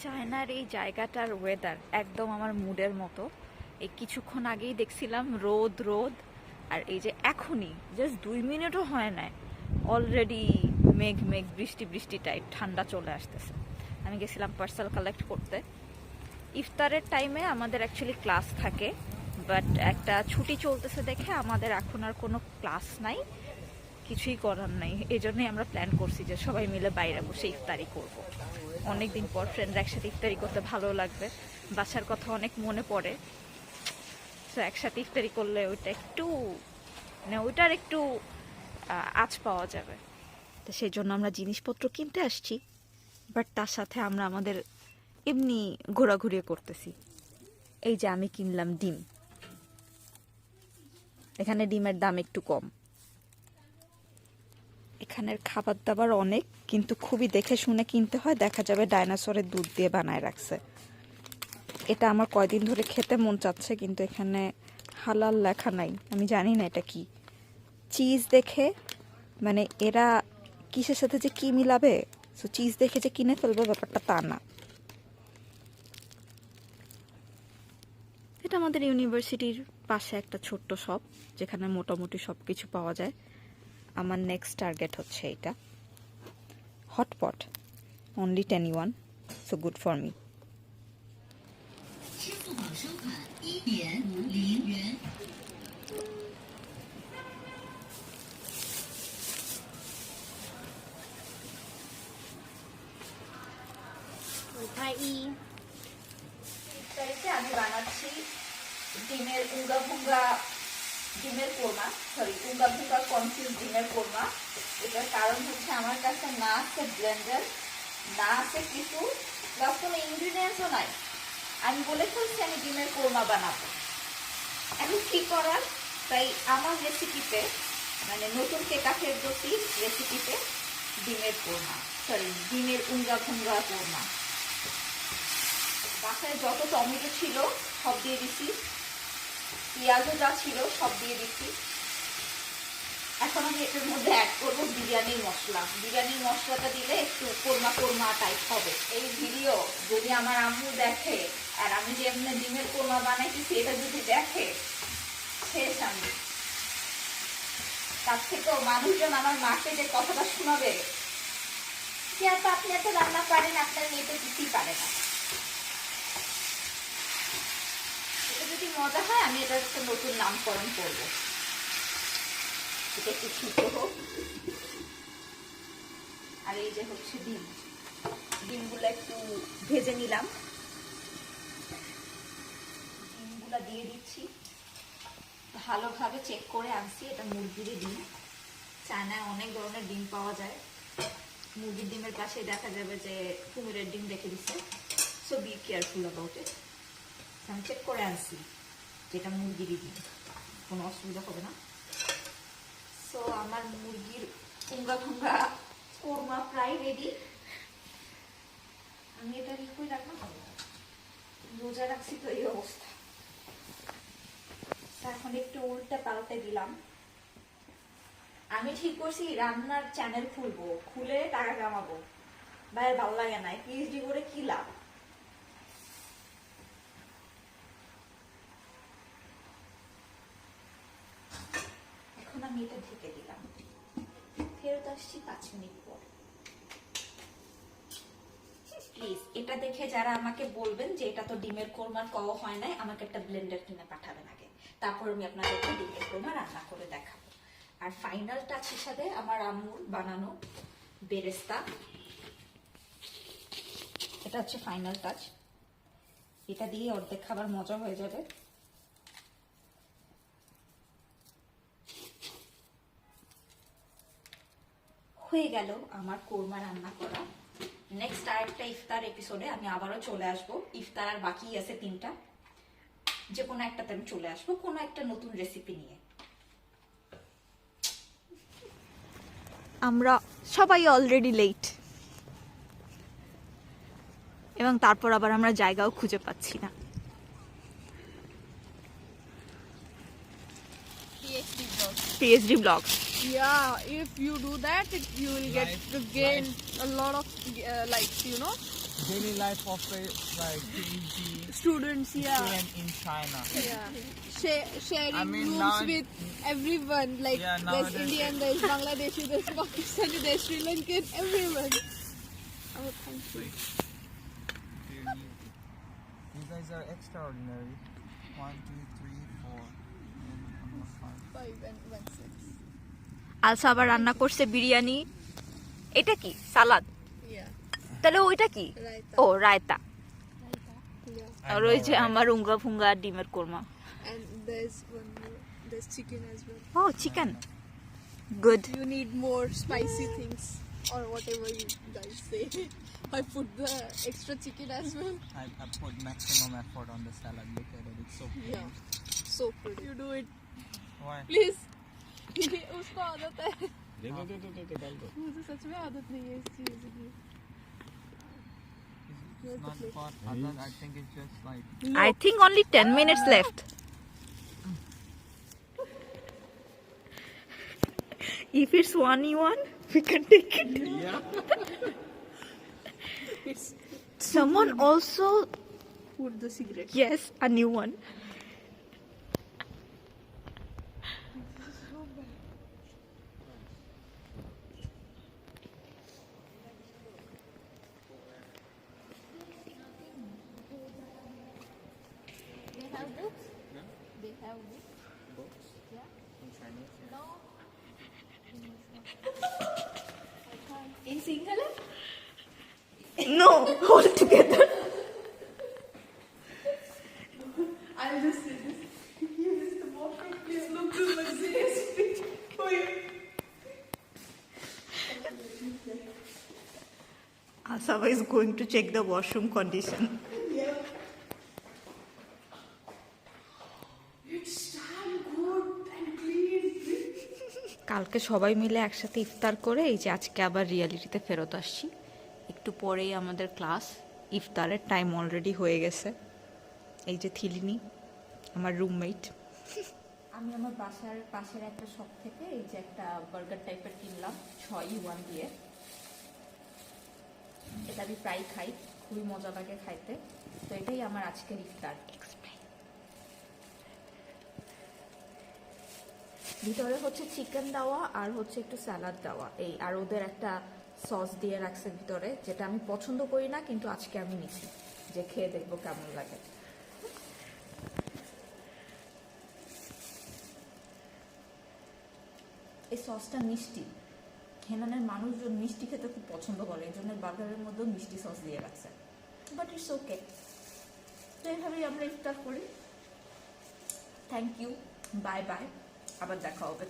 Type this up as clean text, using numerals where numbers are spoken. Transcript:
চায়নার এই জায়গাটার ওয়েদার একদম আমার মুডের মতো। এই কিছুক্ষণ আগেই দেখছিলাম রোদ রোদ, আর এই যে এখনই জাস্ট 2 মিনিটও হয় না, অলরেডি মেঘ মেঘ বৃষ্টি বৃষ্টি টাইপ, ঠান্ডা চলে আসতেছে। আমি গেছিলাম পার্সেল কালেক্ট করতে। ইফতারের টাইমে আমাদের অ্যাকচুয়ালি ক্লাস থাকে, বাট একটা ছুটি চলতেছে দেখে আমাদের এখন আর কোনো ক্লাস নাই, কিছুই করার নাই। এই জন্যই আমরা প্ল্যান করছি যে সবাই মিলে বাইরে বসে ইফতারি করব। অনেকদিন পর ফ্রেন্ডরা একসাথে ইফতারি করতে ভালো লাগবে, বাসার কথা অনেক মনে পড়ে। তো একসাথে ইফতারি করলে ওইটা একটু মানে ওইটার একটু আঁচ পাওয়া যাবে। তো সেই জন্য আমরা জিনিসপত্র কিনতে আসছি, বাট তার সাথে আমরা আমাদের এমনি ঘোরাঘুরি করতেছি। এই যে আমি কিনলাম ডিম, এখানে ডিমের দাম একটু কম। এখানের খাবার দাবার অনেক, কিন্তু খুবই দেখে শুনে কিনতে হয়। দেখা যাবে ডাইনোসরের দুধ দিয়ে বানায় রাখছে। এটা আমার কয়দিন ধরে খেতে মন চাচ্ছে, কিন্তু এখানে হালাল লেখা নাই, আমি জানি না এটা কি। চিজ দেখে মানে এরা কিসের সাথে যে কি মিলাবে, সো চিজ দেখে যে কিনে ফেলবে ব্যাপারটা তা না। এটা আমাদের ইউনিভার্সিটির পাশে একটা ছোট্ট শপ, যেখানে মোটামুটি সব কিছু পাওয়া যায়। আমার নেক্সট টার্গেট হচ্ছে এটা hotpot, only 10 yuan, so good for me. আমি বানাচ্ছি ডিমের উঙ্গা ভুঙ্গা ডিমের কোরমা, উঙ্গা ভুঙ্গা কনফিউজ ডিমের কোরমা। এটার কারণ হচ্ছে আমার কাছে না আছে ব্লেন্ডার, না আছে কিছু, প্লাস কোনো ইনগ্রিডিয়েন্টসও নাই। আমি বলে ফেলছি আমি ডিমের কোরমা বানাবো, এখন কি করার। তাই আমার রেসিপিতে মানে নতুন কেকা ফেরদৌসি রেসিপিতে ডিমের কোরমা, ডিমের উঙ্গা ভুঙ্গা কোরমা। বাসায় যত টমেটো ছিল সব দিয়ে দিচ্ছি, পেঁয়াজও যা ছিল সব দিয়ে দিচ্ছি। এখন আমি এটার মধ্যে অ্যাড করবো বিরিয়ানির মশলা। বিরিয়ানির মশলাটা দিলে একটু কোরমা কোরমা টাইপ হবে। এই ভিডিও যদি আমার আম্মু দেখে, আর আমি যে এমনি ডিমের কোরমা বানাইতেছি এটা যদি দেখে, শেষ আমি। তার থেকেও মানুষজন আমার মাকে যে কথাটা শোনাবে যে আপনি এত রান্না পারেন, আপনার মেয়ে তো কিছুই পারে না। এটা যদি মজা হয় আমি এটার একটা নতুন নামকরণ করবো। এটা একটু শুকনো হোক। আর এই যে হচ্ছে ডিম, ডিমগুলো একটু ভেজে নিলাম, ডিমগুলো দিয়ে দিচ্ছি। ভালোভাবে চেক করে আনছি এটা মুরগির ডিম। চায়নায় অনেক ধরনের ডিম পাওয়া যায়, মুরগির ডিমের পাশে দেখা যাবে যে কুমিরের ডিম রেখে দিচ্ছে। So be careful about it. আমি চেক করে আনছি যেটা মুরগির ডিম, কোনো অসুবিধা হবে না। সো আমার মুরগির উঙ্গা ভুঙ্গা কোরমা প্রায় রেডি। আমি এটা রিকোই রাখলাম, রোজা রাখছি তো এই অবস্থা। এখন একটু উল্টে পাল্টে দিলাম। আমি ঠিক করছি রান্নার চ্যানেল খুলবো, খুলে টাকা কামাবো। ভাই ভালো লাগে না, পিএইচডি করে কি লাভ। এখন আমি এটা ঢেকে দিলাম, ফেরত আসছি 5 মিনিট পর। প্লিজ এটা দেখে যারা আমাকে বলবেন যে এটা তো ডিমের কোরমার কওয়া হয় নাই, আমাকে একটা ব্লেন্ডার কিনে পাঠাবেন আগে, তারপর আমি আপনাদেরকে ডিমের কোরমা রান্না করে দেখাবো। আর ফাইনাল টাচ হিসাবে আমার আম্মুর বানানো বেরেস্তা, এটা হচ্ছে ফাইনাল টাচ। এটা দিয়ে অর্ধেক খাবার মজা হয়ে যাবে। হয়ে গেল আমার কোরমা রান্না করা। নেক্সট আরেকটা ইফতার এপিসোডে আমি আবারও চলে আসবো। ইফতার আর বাকি আছে 3টা, যে কোনো একটাতে আমি চলে আসবো কোনো একটা নতুন রেসিপি নিয়ে। আমরা সবাই অলরেডি লেট, এবং তারপর আবার আমরা জায়গাও খুঁজে পাচ্ছি না। PhD vlogs. Yeah, if you do that, you will get to gain a lot of likes, you know. daily life of a like PhD Students, yeah. student in China. Yeah. Sharing I mean, rooms with everyone. Like Yeah, there's nowadays- Indian, there's Bangladeshi, there's Pakistani, there's Sri Lankan, everyone. Oh, thank you. You guys are extraordinary. 1, 2, 3, 4. Five and 1, 6. আলসা আবার রান্না করছে বিরিয়ানি। এটা কি সালাদ? Yeah. তাহলে ওইটা কি? Raita. ও raita. Yeah. আর ওই যে আমার উঙ্গা ফুঙ্গা ডিমের korma. And there's one more. There's chicken as well. ও chicken. Good. You need more spicy things or whatever you guys say. I put the extra chicken as well. I put maximum effort on the salad. Look at it. It's so pretty. Yeah. So pretty. You do it, Why? please. उसको आदत है दे डाल दो मुझे सच में आदत नहीं है इस चीज की It's not for other. I think it's just like. I think only 10 minutes left. If it's one you want, we can take it. it's Someone also, put the cigarette. yes, a new one. They have books. They have books. In single. No, hold together. I'll just say this. Here is the washroom. Please look to luxurious for you. Asava is going to check the washroom condition. Yeah. It's damn good and clean. কালকে সবাই মিলে একসাথে ইফতার করে এই যে আজকে আবার রিয়ালিটিতে ফেরত আসছি। একটু পরেই আমাদের ক্লাস, ইফতারের টাইম অলরেডি হয়ে গেছে। এই যে থিলিনি আমার রুমমেট। আমি আমার বাসার পাশের একটা শপ থেকে এই যে একটা বার্গার টাইপের কিনলাম 6 দিয়ে। এটা আমি প্রায় খাই, খুবই মজা লাগে খাইতে। তো এটাই আমার আজকের ইফতার। ভিতরে হচ্ছে চিকেন দেওয়া আর হচ্ছে একটু স্যালাড দেওয়া এই, আর ওদের একটা সস দিয়ে রাখছে ভিতরে, যেটা আমি পছন্দ করি না, কিন্তু আজকে আমি নিছি যে খেয়ে দেখবো কেমন লাগে। এই সসটা মিষ্টি, হেনানের মানুষজন মিষ্টি খেতে খুব পছন্দ করে, এই জন্য বার্গারের মধ্যেও মিষ্টি সস দিয়ে রাখছে। But it's okay. তো এইভাবেই আমরা ইফতার করি। থ্যাংক ইউ, বাই বাই, আবার দেখা হবে।